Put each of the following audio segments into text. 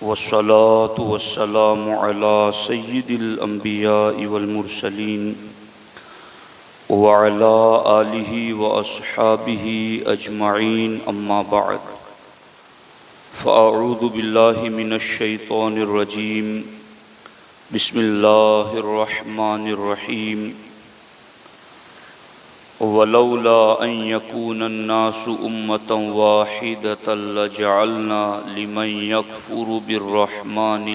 والصلاة والسلام على سيد الأنبياء والمرسلين وعلى آله وأصحابه أجمعين أما بعد فأعوذ بالله من الشيطان الرجيم بسم الله الرحمن الرحيم ولولا أن يكون الناس أمة واحدة لجعلنا لمن يكفر بالرحمن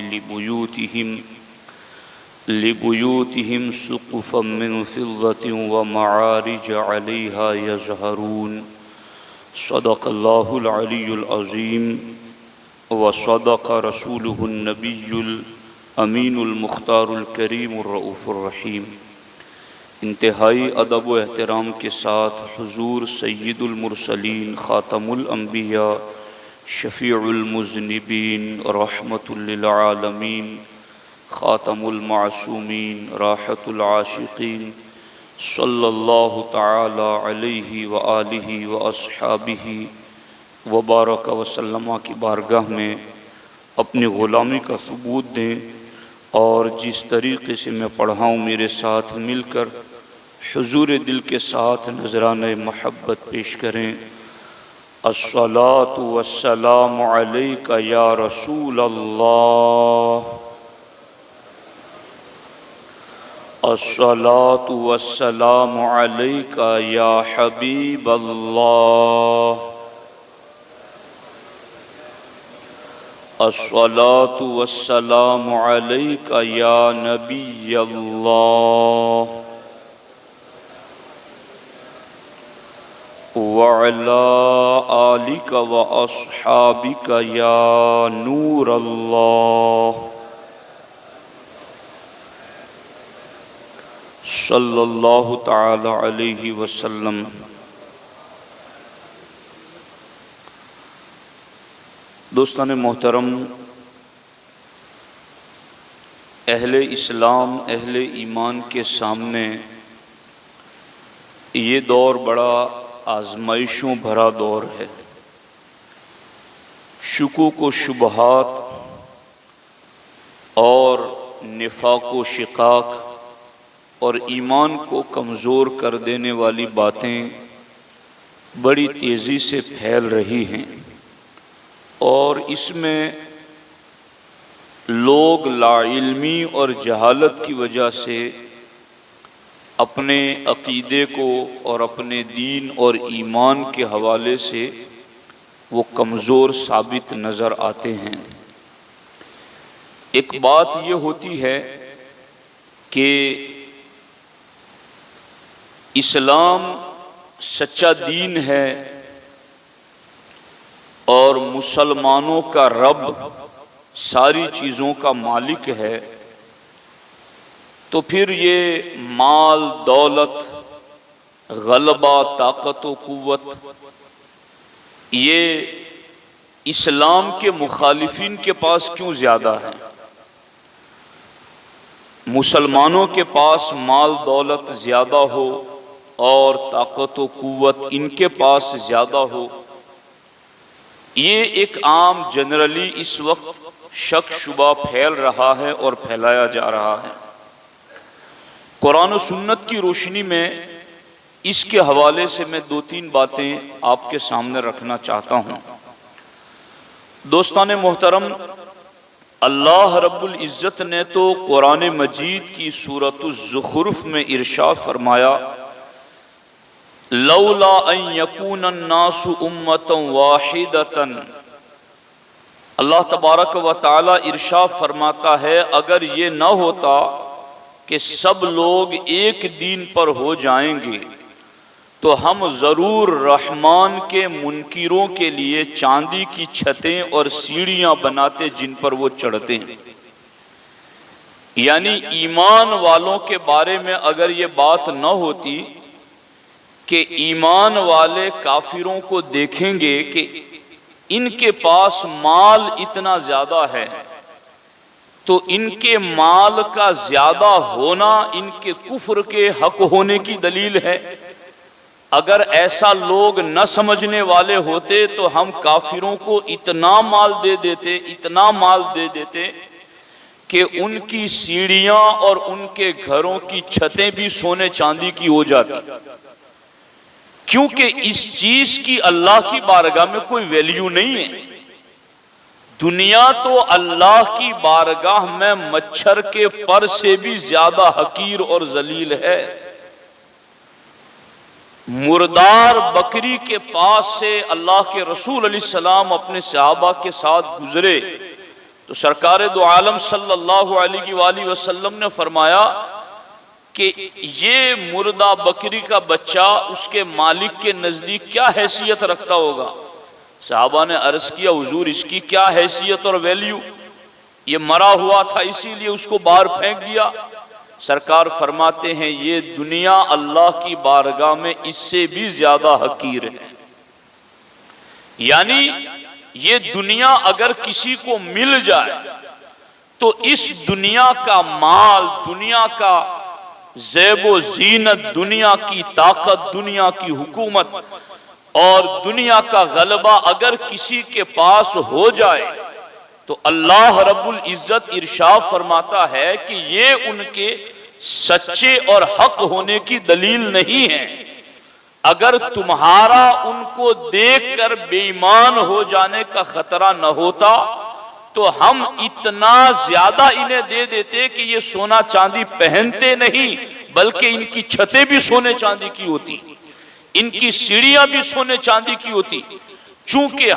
لبيوتهم سقفا من فضة ومعارج عليها يظهرون صدق الله العلي العظيم وصدق رسوله النبي الأمين المختار الكريم الرؤوف الرحيم۔ انتہائی ادب و احترام کے ساتھ حضور سید المرسلین خاتم الانبیاء شفیع المذنبین رحمت للعالمین خاتم المعصومین راحت العاشقین صلی اللہ تعالی علیہ وآلہ واصحابہ وبارک وسلم کی بارگاہ میں اپنی غلامی کا ثبوت دیں، اور جس طریقے سے میں پڑھا ہوں میرے ساتھ مل کر حضور دل کے ساتھ نذرانہ محبت پیش کریں۔ الصلاۃ والسلام علیک یا رسول اللہ، الصلاۃ والسلام علیک یا حبیب اللہ، الصلاۃ والسلام علیک یا نبی اللہ، وعلی آلک واصحابک یا نور اللہ، صلی اللہ تعالی علیہ وسلم۔ دوستان محترم، اہل اسلام اہل ایمان کے سامنے یہ دور بڑا آزمائشوں بھرا دور ہے۔ شکوک و شبہات اور نفاق و شقاق اور ایمان کو کمزور کر دینے والی باتیں بڑی تیزی سے پھیل رہی ہیں، اور اس میں لوگ لا علمی اور جہالت کی وجہ سے اپنے عقیدے کو اور اپنے دین اور ایمان کے حوالے سے وہ کمزور ثابت نظر آتے ہیں۔ ایک بات یہ ہوتی ہے کہ اسلام سچا دین ہے اور مسلمانوں کا رب ساری چیزوں کا مالک ہے، تو پھر یہ مال دولت غلبہ طاقت و قوت یہ اسلام کے مخالفین کے پاس کیوں زیادہ ہے؟ مسلمانوں کے پاس مال دولت زیادہ ہو اور طاقت و قوت ان کے پاس زیادہ ہو، یہ ایک عام جنرلی اس وقت شک شبہ پھیل رہا ہے اور پھیلایا جا رہا ہے۔ قرآن و سنت کی روشنی میں اس کے حوالے سے میں دو تین باتیں آپ کے سامنے رکھنا چاہتا ہوں۔ دوستان محترم، اللہ رب العزت نے تو قرآن مجید کی سورۃ الزخرف میں ارشاد فرمایا، لولا ان یکون الناس امۃ واحدۃ، اللہ تبارک و تعالی ارشاد فرماتا ہے اگر یہ نہ ہوتا کہ سب لوگ ایک دین پر ہو جائیں گے تو ہم ضرور رحمان کے منکروں کے لیے چاندی کی چھتیں اور سیڑھیاں بناتے جن پر وہ چڑھتے ہیں۔ یعنی ایمان والوں کے بارے میں اگر یہ بات نہ ہوتی کہ ایمان والے کافروں کو دیکھیں گے کہ ان کے پاس مال اتنا زیادہ ہے، تو ان کے مال کا زیادہ ہونا ان کے کفر کے حق ہونے کی دلیل ہے، اگر ایسا لوگ نہ سمجھنے والے ہوتے تو ہم کافروں کو اتنا مال دے دیتے کہ ان کی سیڑھیاں اور ان کے گھروں کی چھتیں بھی سونے چاندی کی ہو جاتی، کیونکہ اس چیز کی اللہ کی بارگاہ میں کوئی ویلیو نہیں ہے۔ دنیا تو اللہ کی بارگاہ میں مچھر کے پر سے بھی زیادہ حقیر اور ذلیل ہے۔ مردار بکری کے پاس سے اللہ کے رسول علیہ السلام اپنے صحابہ کے ساتھ گزرے تو سرکار دو عالم صلی اللہ علیہ وآلہ وسلم نے فرمایا کہ یہ مردہ بکری کا بچہ اس کے مالک کے نزدیک کیا حیثیت رکھتا ہوگا؟ صحابہ نے عرض کیا حضور اس کی کیا حیثیت اور ویلیو، یہ مرا ہوا تھا اسی لیے اس کو باہر پھینک دیا۔ سرکار فرماتے ہیں یہ دنیا اللہ کی بارگاہ میں اس سے بھی زیادہ حقیر ہے۔ یعنی یہ دنیا اگر کسی کو مل جائے تو اس دنیا کا مال، دنیا کا زیب و زینت، دنیا کی طاقت، دنیا کی حکومت اور دنیا کا غلبہ اگر کسی کے پاس ہو جائے تو اللہ رب العزت ارشاد فرماتا ہے کہ یہ ان کے سچے اور حق ہونے کی دلیل نہیں ہے۔ اگر تمہارا ان کو دیکھ کر بے ایمان ہو جانے کا خطرہ نہ ہوتا تو ہم اتنا زیادہ انہیں دے دیتے کہ یہ سونا چاندی پہنتے نہیں بلکہ ان کی چھتیں بھی سونے چاندی کی ہوتی، ان کی سیڑھیاں بھی سونے چاندی کی ہوتی۔ چونکہ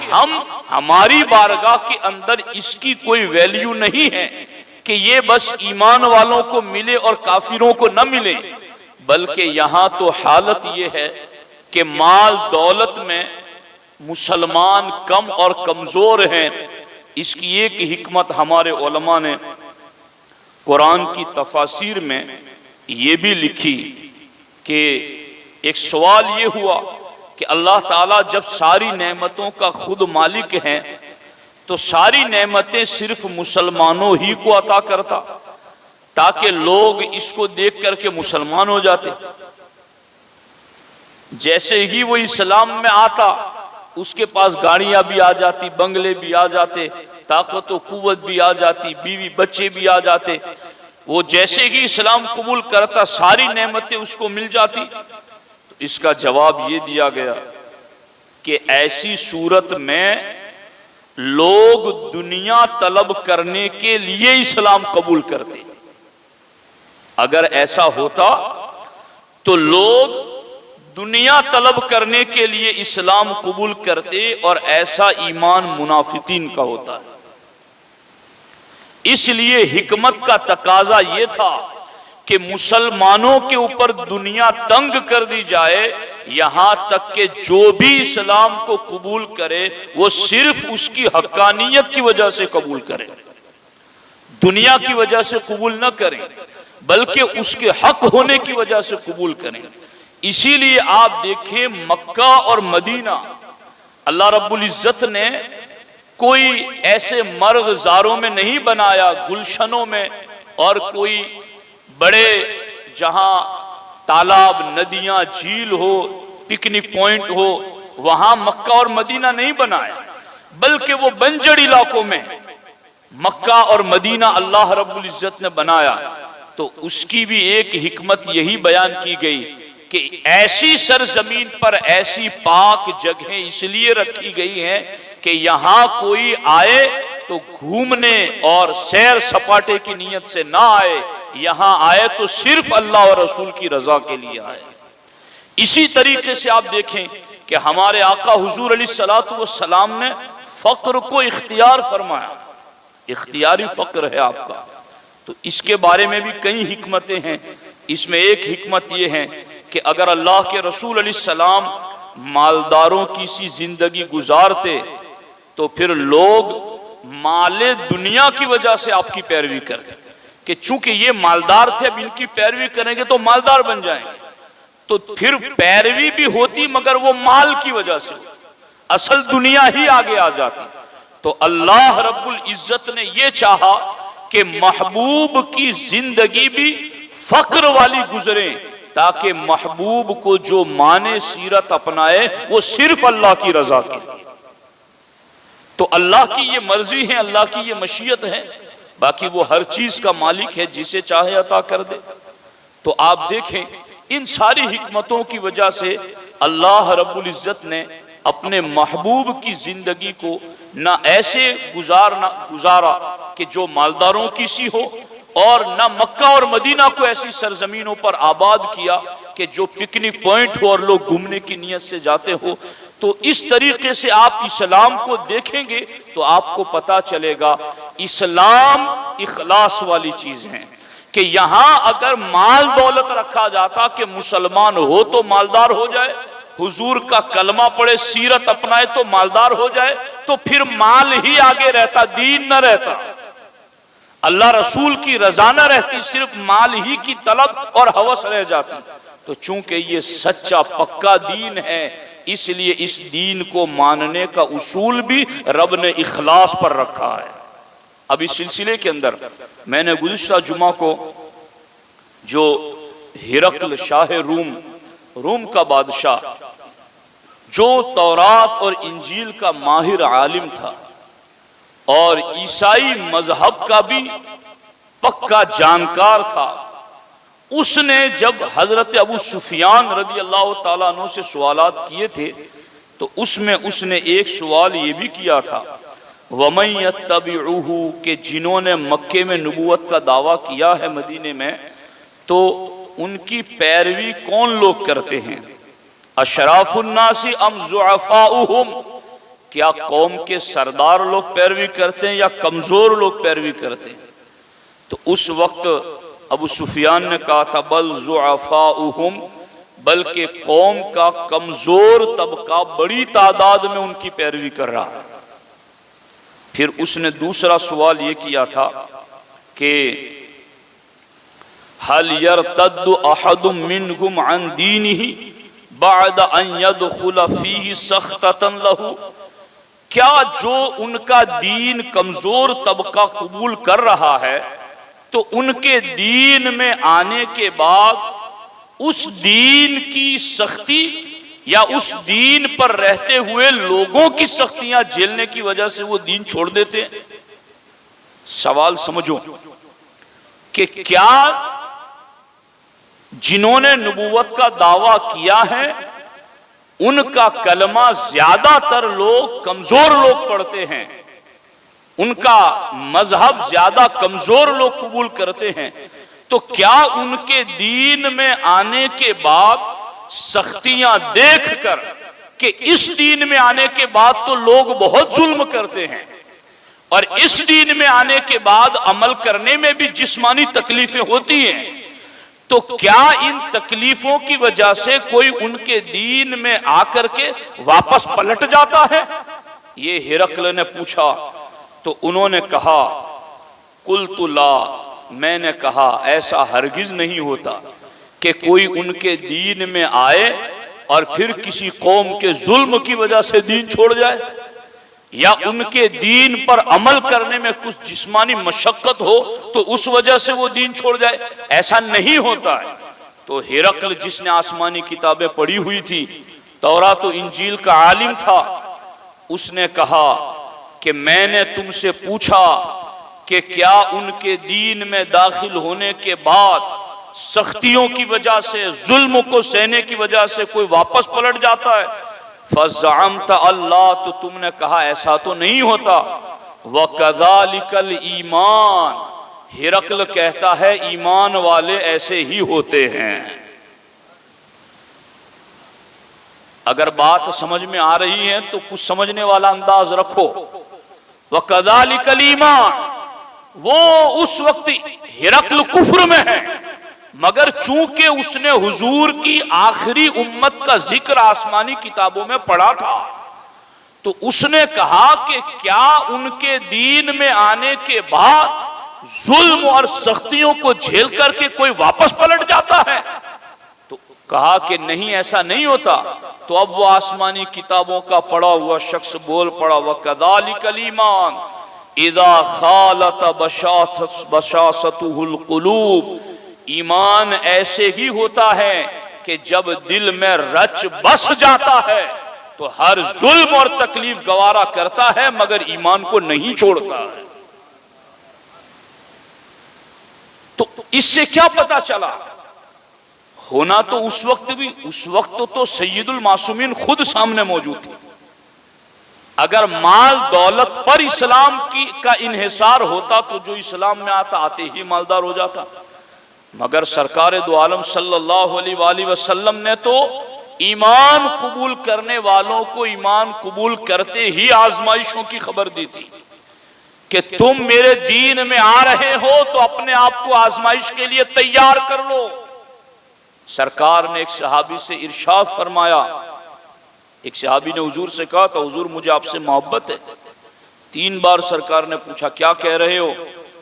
ہماری بارگاہ کے اندر اس کی کوئی ویلیو نہیں ہے کہ یہ بس ایمان والوں کو ملے اور کافروں کو نہ ملے، بلکہ یہاں تو حالت یہ ہے کہ مال دولت میں مسلمان کم اور کمزور ہیں۔ اس کی ایک حکمت ہمارے علماء نے قرآن کی تفاسیر میں یہ بھی لکھی کہ ایک سوال یہ ہوا کہ اللہ تعالیٰ جب ساری نعمتوں کا خود مالک ہیں تو ساری نعمتیں صرف مسلمانوں ہی کو عطا کرتا تاکہ لوگ اس کو دیکھ کر کے مسلمان ہو جاتے۔ جیسے ہی وہ اسلام میں آتا اس کے پاس گاڑیاں بھی آ جاتی، بنگلے بھی آ جاتے، طاقت و قوت بھی آ جاتی، بیوی بچے بھی آ جاتے۔ وہ جیسے ہی اسلام قبول کرتا ساری نعمتیں اس کو مل جاتی۔ تو اس کا جواب یہ دیا گیا کہ ایسی صورت میں لوگ دنیا طلب کرنے کے لیے اسلام قبول کرتے۔ اگر ایسا ہوتا تو لوگ دنیا طلب کرنے کے لیے اسلام قبول کرتے، اور ایسا ایمان منافقین کا ہوتا ہے۔ اس لیے حکمت کا تقاضا یہ تھا کہ مسلمانوں کے اوپر دنیا تنگ کر دی جائے، یہاں تک کہ جو بھی اسلام کو قبول کرے وہ صرف اس کی حقانیت کی وجہ سے قبول کرے، دنیا کی وجہ سے قبول نہ کریں بلکہ اس کے حق ہونے کی وجہ سے قبول کریں۔ اسی لیے آپ دیکھیں مکہ اور مدینہ اللہ رب العزت نے کوئی ایسے مرغزاروں میں نہیں بنایا، گلشنوں میں، اور کوئی بڑے جہاں تالاب، ندیاں، جھیل ہو، پکنک پوائنٹ ہو، وہاں مکہ اور مدینہ نہیں بنایا، بلکہ وہ بنجر علاقوں میں مکہ اور مدینہ اللہ رب العزت نے بنایا۔ تو اس کی بھی ایک حکمت یہی بیان کی گئی کہ ایسی سرزمین پر ایسی پاک جگہیں اس لیے رکھی گئی ہیں کہ یہاں کوئی آئے تو گھومنے اور سیر سپاٹے کی نیت سے نہ آئے، یہاں آئے تو صرف اللہ اور رسول کی رضا کے لیے آئے۔ اسی طریقے سے آپ دیکھیں کہ ہمارے آقا حضور علیہ الصلوۃ والسلام نے فقر کو اختیار فرمایا، اختیاری فقر ہے آپ کا۔ تو اس کے بارے میں بھی کئی حکمتیں ہیں۔ اس میں ایک حکمت یہ ہے کہ اگر اللہ کے رسول علیہ السلام مالداروں کی سی زندگی گزارتے تو پھر لوگ مال دنیا کی وجہ سے آپ کی پیروی کرتے، کہ چونکہ یہ مالدار تھے اب ان کی پیروی کریں گے تو مالدار بن جائیں گے، تو پھر پیروی بھی ہوتی مگر وہ مال کی وجہ سے ہوتی، اصل دنیا ہی آگے آ جاتی۔ تو اللہ رب العزت نے یہ چاہا کہ محبوب کی زندگی بھی فقر والی گزرے، تاکہ محبوب کو جو مانے سیرت اپنائے وہ صرف اللہ کی رضا کے لیے۔ تو اللہ کی یہ مرضی ہے، اللہ کی یہ مشیت ہے، باقی وہ ہر چیز کا مالک ہے، جسے چاہے عطا کر دے۔ تو آپ دیکھیں ان ساری حکمتوں کی وجہ سے اللہ رب العزت نے اپنے محبوب کی زندگی کو نہ ایسے گزارا کہ جو مالداروں کی سی ہو، اور نہ مکہ اور مدینہ کو ایسی سرزمینوں پر آباد کیا کہ جو پکنک پوائنٹ ہو اور لوگ گھومنے کی نیت سے جاتے ہو۔ تو اس طریقے سے آپ اسلام کو دیکھیں گے تو آپ کو پتا چلے گا اسلام اخلاص والی چیز ہے، کہ یہاں اگر مال دولت رکھا جاتا کہ مسلمان ہو تو مالدار ہو جائے، حضور کا کلمہ پڑھے، سیرت اپنائے تو مالدار ہو جائے، تو پھر مال ہی آگے رہتا، دین نہ رہتا، اللہ رسول کی رضا نہ رہتی، صرف مال ہی کی طلب اور ہوس رہ جاتی۔ تو چونکہ یہ سچا پکا دین ہے، اس لیے اس دین کو ماننے کا اصول بھی رب نے اخلاص پر رکھا ہے۔ اب اس سلسلے کے اندر میں نے گزشتہ جمعہ کو جو ہرقل شاہ روم کا بادشاہ، جو تورات اور انجیل کا ماہر عالم تھا اور عیسائی مذہب کا بھی پکا جانکار تھا، اس نے جب حضرت ابو سفیان رضی اللہ تعالیٰ عنہ سے سوالات کیے تھے تو اس میں اس نے ایک سوال یہ بھی کیا تھا، وَمَن يَتَّبِعُهُ، کہ جنہوں نے مکے میں نبوت کا دعویٰ کیا ہے مدینے میں، تو ان کی پیروی کون لوگ کرتے ہیں؟ اشراف الناس ام ضعفاؤہم، کیا قوم کے سردار لوگ پیروی کرتے ہیں یا کمزور لوگ پیروی کرتے ہیں؟ تو اس وقت ابو سفیان نے کہا تھا بل ضعفاؤہم، بلکہ قوم کا کمزور طبقہ بڑی تعداد میں ان کی پیروی کر رہا ہے۔ پھر اس نے دوسرا سوال یہ کیا تھا کہ هل يرتد احد منكم عن دينه بعد ان يدخل فيه سخطة له، کیا جو ان کا دین کمزور طبقہ قبول کر رہا ہے تو ان کے دین میں آنے کے بعد اس دین کی سختی یا اس دین پر رہتے ہوئے لوگوں کی سختیاں جھیلنے کی وجہ سے وہ دین چھوڑ دیتے ہیں؟ سوال سمجھو کہ کیا جنہوں نے نبوت کا دعویٰ کیا ہے ان کا کلمہ زیادہ تر لوگ کمزور لوگ پڑھتے ہیں، ان کا مذہب زیادہ کمزور لوگ قبول کرتے ہیں، تو کیا ان کے دین میں آنے کے بعد سختیاں دیکھ کر کہ اس دین میں آنے کے بعد تو لوگ بہت ظلم کرتے ہیں اور اس دین میں آنے کے بعد عمل کرنے میں بھی جسمانی تکلیفیں ہوتی ہیں، تو کیا ان تکلیفوں کی وجہ سے کوئی ان کے دین میں آ کر کے واپس پلٹ جاتا ہے؟ یہ ہرقل نے پوچھا تو انہوں نے کہا قلت لا، میں نے کہا ایسا ہرگز نہیں ہوتا کہ کوئی ان کے دین میں آئے اور پھر کسی قوم کے ظلم کی وجہ سے دین چھوڑ جائے یا ان کے دین پر عمل کرنے میں کچھ جسمانی مشقت ہو تو اس وجہ سے وہ دین چھوڑ جائے، ایسا نہیں ہوتا ہے۔ تو ہرقل جس نے آسمانی کتابیں پڑھی ہوئی تھی، تورات و انجیل کا عالم تھا، اس نے کہا کہ میں نے تم سے پوچھا کہ کیا ان کے دین میں داخل ہونے کے بعد سختیوں کی وجہ سے، ظلم کو سہنے کی وجہ سے کوئی واپس پلٹ جاتا ہے؟ فَزَعَمْتَ اللہ، تو تم نے کہا ایسا تو نہیں ہوتا۔ وَكَذَلِكَ الْإِيمَانِ، ہرقل کہتا ہے ایمان والے ایسے ہی ہوتے ہیں۔ اگر بات سمجھ میں آ رہی ہے تو کچھ سمجھنے والا انداز رکھو۔ وَكَذَلِكَ الْإِيمَانِ، وہ اس وقت ہرقل کفر میں ہے، مگر چونکہ اس نے حضور کی آخری امت کا ذکر آسمانی کتابوں میں پڑھا تھا تو اس نے کہا کہ کیا ان کے دین میں آنے کے بعد ظلم اور سختیوں کو جھیل کر کے کوئی واپس پلٹ جاتا ہے؟ تو کہا کہ نہیں، ایسا نہیں ہوتا۔ تو اب وہ آسمانی کتابوں کا پڑھا ہوا شخص بول پڑا وَكَذَلِكَ الْإِيمَانِ اِذَا خَالَتَ بَشَاسَتُهُ الْقُلُوبُ، ایمان ایسے ہی ہوتا ہے کہ جب دل میں رچ بس جاتا ہے تو ہر ظلم اور تکلیف گوارا کرتا ہے مگر ایمان کو نہیں چھوڑتا ہے۔ تو اس سے کیا پتا چلا؟ ہونا تو اس وقت تو سید المعصومین خود سامنے موجود تھی۔ اگر مال دولت پر اسلام کا انحصار ہوتا تو جو اسلام میں آتے ہی مالدار ہو جاتا، مگر سرکار دو عالم صلی اللہ علیہ وآلہ وسلم نے تو ایمان قبول کرنے والوں کو ایمان قبول کرتے ہی آزمائشوں کی خبر دی تھی کہ تم میرے دین میں آ رہے ہو تو اپنے آپ کو آزمائش کے لیے تیار کر لو۔ سرکار نے ایک صحابی سے ارشاد فرمایا، ایک صحابی نے حضور سے کہا تو حضور مجھے آپ سے محبت ہے۔ 3 بار سرکار نے پوچھا کیا کہہ رہے ہو؟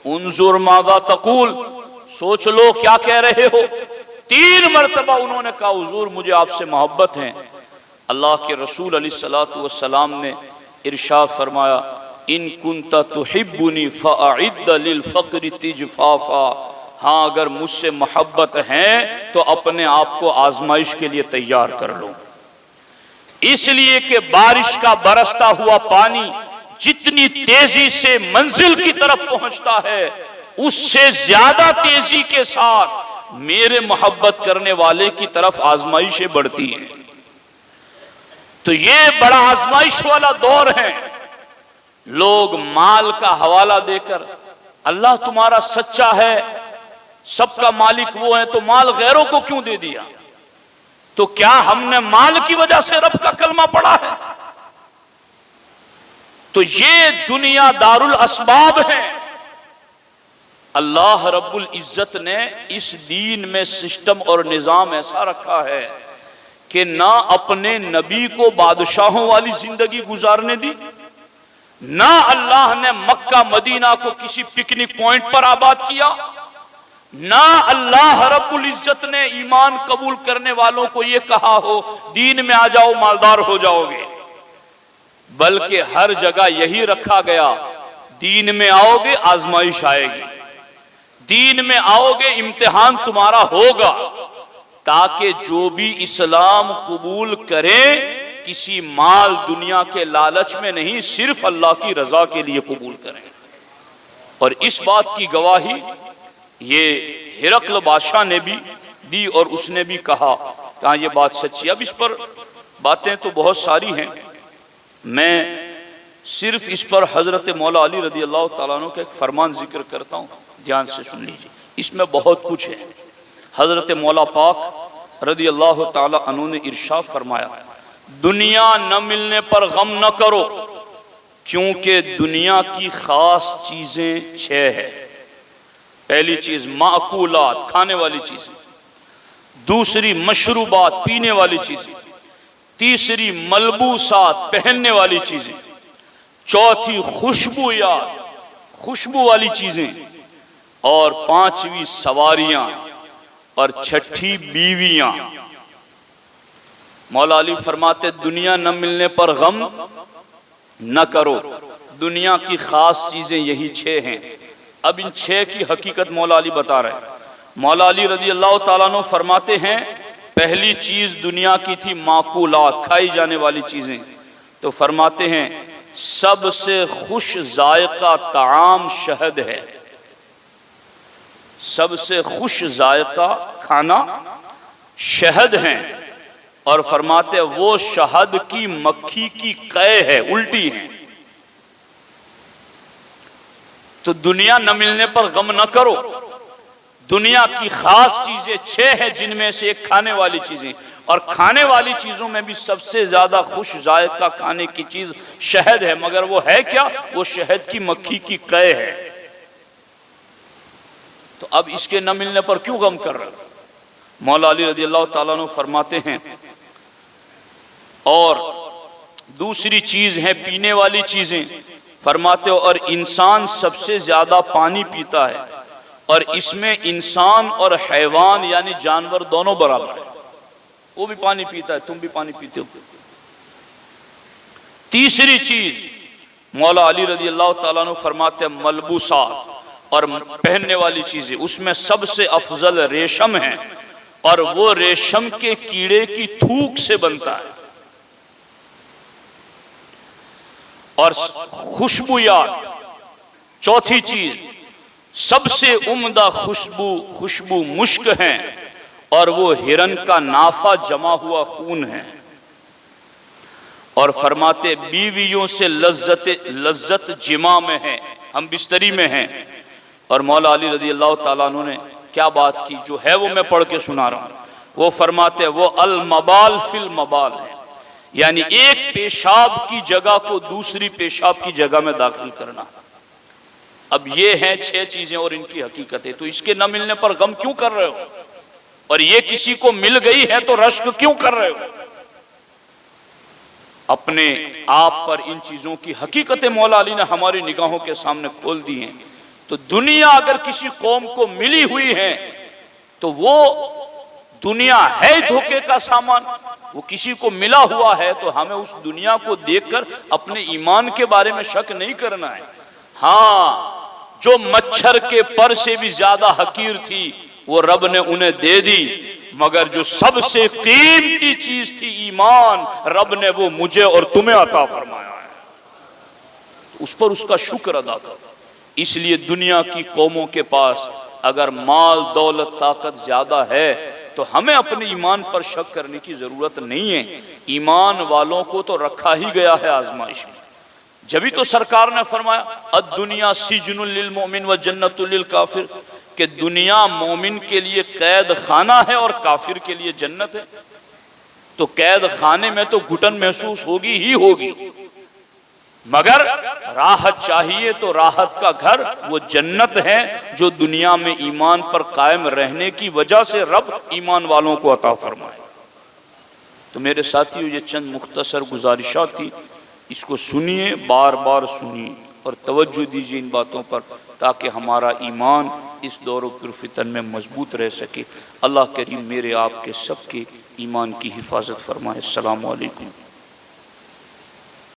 انظر ماذا تقول، سوچ لو کیا کہہ رہے ہو۔ 3 مرتبہ انہوں نے کہا حضور مجھے آپ سے محبت ہے۔ اللہ کے رسول علیہ الصلوۃ والسلام نے ارشاد فرمایا ان کنت تحبنی فاعد للفقر تجفافا، ہاں اگر مجھ سے محبت ہے تو اپنے آپ کو آزمائش کے لیے تیار کر لو، اس لیے کہ بارش کا برستا ہوا پانی جتنی تیزی سے منزل کی طرف پہنچتا ہے اس سے زیادہ تیزی کے ساتھ میرے محبت کرنے والے کی طرف آزمائشیں بڑھتی ہیں۔ تو یہ بڑا آزمائش والا دور ہے۔ لوگ مال کا حوالہ دے کر اللہ تمہارا سچا ہے، سب کا مالک وہ ہے، تو مال غیروں کو کیوں دے دیا؟ تو کیا ہم نے مال کی وجہ سے رب کا کلمہ پڑھا ہے؟ تو یہ دنیا دار الاسباب ہے۔ اللہ رب العزت نے اس دین میں سسٹم اور نظام ایسا رکھا ہے کہ نہ اپنے نبی کو بادشاہوں والی زندگی گزارنے دی، نہ اللہ نے مکہ مدینہ کو کسی پکنک پوائنٹ پر آباد کیا، نہ اللہ رب العزت نے ایمان قبول کرنے والوں کو یہ کہا ہو دین میں آ جاؤ مالدار ہو جاؤ گے، بلکہ ہر جگہ یہی رکھا گیا دین میں آؤ گے آزمائش آئے گی، دین میں آؤ گے امتحان تمہارا ہوگا، تاکہ جو بھی اسلام قبول کرے کسی مال دنیا کے لالچ میں نہیں، صرف اللہ کی رضا کے لیے قبول کریں۔ اور اس بات کی گواہی یہ ہرقل بادشاہ نے بھی دی اور اس نے بھی کہا کہ ہاں یہ بات سچی۔ اب اس پر باتیں تو بہت ساری ہیں، میں صرف اس پر حضرت مولا علی رضی اللہ تعالیٰ عنہ کا ایک فرمان ذکر کرتا ہوں، دھیان سے سن لیجیے، اس میں بہت کچھ ہے۔ حضرت مولا پاک رضی اللہ تعالیٰ عنہ نے ارشاد فرمایا دنیا نہ ملنے پر غم نہ کرو، کیونکہ دنیا کی خاص چیزیں 6 ہیں۔ پہلی چیز معقولات، کھانے والی چیزیں، دوسری مشروبات، پینے والی چیزیں، تیسری ملبوسات، پہننے والی چیزیں، چوتھی خوشبویات، خوشبو والی چیزیں، اور 5ویں سواریاں، اور 6ٹھی بیویاں۔ مولا علی فرماتے دنیا نہ ملنے پر غم نہ کرو، دنیا کی خاص چیزیں یہی 6 ہیں۔ اب ان 6 کی حقیقت مولا علی بتا رہے ہیں۔ مولا علی رضی اللہ تعالیٰ عنہ فرماتے ہیں پہلی چیز دنیا کی تھی معقولات، کھائی جانے والی چیزیں، تو فرماتے ہیں سب سے خوش ذائقہ طعام شہد ہے، سب سے خوش ذائقہ کھانا شہد ہے، اور فرماتے وہ شہد کی مکھی کی قے ہے، الٹی ہے۔ تو دنیا نہ ملنے پر غم نہ کرو، دنیا کی خاص چیزیں 6 ہیں، جن میں سے ایک کھانے والی چیزیں، اور کھانے والی چیزوں میں بھی سب سے زیادہ خوش ذائقہ کھانے کی چیز شہد ہے، مگر وہ ہے کیا؟ وہ شہد کی مکھی کی قے ہے۔ تو اب اس کے نہ ملنے پر کیوں غم کر رہے؟ مولا علی رضی اللہ تعالیٰ عنہ فرماتے ہیں اور دوسری چیز ہے پینے والی چیزیں، فرماتے ہو اور انسان سب سے زیادہ پانی پیتا ہے، اور اس میں انسان اور حیوان یعنی جانور دونوں برابر ہیں، وہ بھی پانی پیتا ہے، تم بھی پانی پیتے ہو۔ تیسری چیز مولا علی رضی اللہ تعالیٰ عنہ فرماتے ہیں ملبوسات، اور پہننے والی چیزیں، اس میں سب سے افضل ریشم ہے، اور وہ ریشم کے کیڑے کی تھوک سے بنتا ہے۔ اور خوشبویات، چوتھی چیز، سب سے عمدہ خوشبو مشک ہیں، اور وہ ہرن کا نافع جمع ہوا خون ہے۔ اور فرماتے بیویوں سے لذت جماع میں ہے، ہم بستری میں ہیں۔ اور مولا علی رضی اللہ تعالیٰ عنہ نے کیا بات کی، جو ہے وہ میں پڑھ کے سنا رہا ہوں۔ وہ فرماتے وہ المبال فی المبال ہے، یعنی ایک پیشاب کی جگہ کو دوسری پیشاب کی جگہ میں داخل کرنا۔ اب یہ ہیں 6 چیزیں اور ان کی حقیقتیں، تو اس کے نہ ملنے پر غم کیوں کر رہے ہو؟ اور یہ کسی کو مل گئی ہے تو رشک کیوں کر رہے ہو؟ اپنے آپ پر ان چیزوں کی حقیقتیں مولا علی نے ہماری نگاہوں کے سامنے کھول دی ہیں۔ تو دنیا اگر کسی قوم کو ملی ہوئی ہے تو وہ دنیا ہے دھوکے کا سامان، وہ کسی کو ملا ہوا ہے تو ہمیں اس دنیا کو دیکھ کر اپنے ایمان کے بارے میں شک نہیں کرنا ہے۔ ہاں، جو مچھر کے پر سے بھی زیادہ حقیر تھی وہ رب نے انہیں دے دی، مگر جو سب سے قیمتی چیز تھی ایمان، رب نے وہ مجھے اور تمہیں عطا فرمایا ہے، اس پر اس کا شکر ادا کرو۔ اس لیے دنیا کی قوموں کے پاس اگر مال دولت طاقت زیادہ ہے تو ہمیں اپنے ایمان پر شک کرنے کی ضرورت نہیں ہے۔ ایمان والوں کو تو رکھا ہی گیا ہے آزمائش میں۔ جبھی تو سرکار نے فرمایا الدنیا سجن للمؤمن و جنت للکافر، کہ دنیا مومن کے لیے قید خانہ ہے اور کافر کے لیے جنت ہے۔ تو قید خانے میں تو گھٹن محسوس ہوگی ہی ہوگی، مگر راحت چاہیے تو راحت کا گھر وہ جنت ہے جو دنیا میں ایمان پر قائم رہنے کی وجہ سے رب ایمان والوں کو عطا فرمائے۔ تو میرے ساتھیو، یہ چند مختصر گزارشات تھی، اس کو سنیے، بار بار سنیے اور توجہ دیجیے ان باتوں پر، تاکہ ہمارا ایمان اس دور و فتن میں مضبوط رہ سکے۔ اللہ کریم میرے آپ کے سب کے ایمان کی حفاظت فرمائے۔ السلام علیکم۔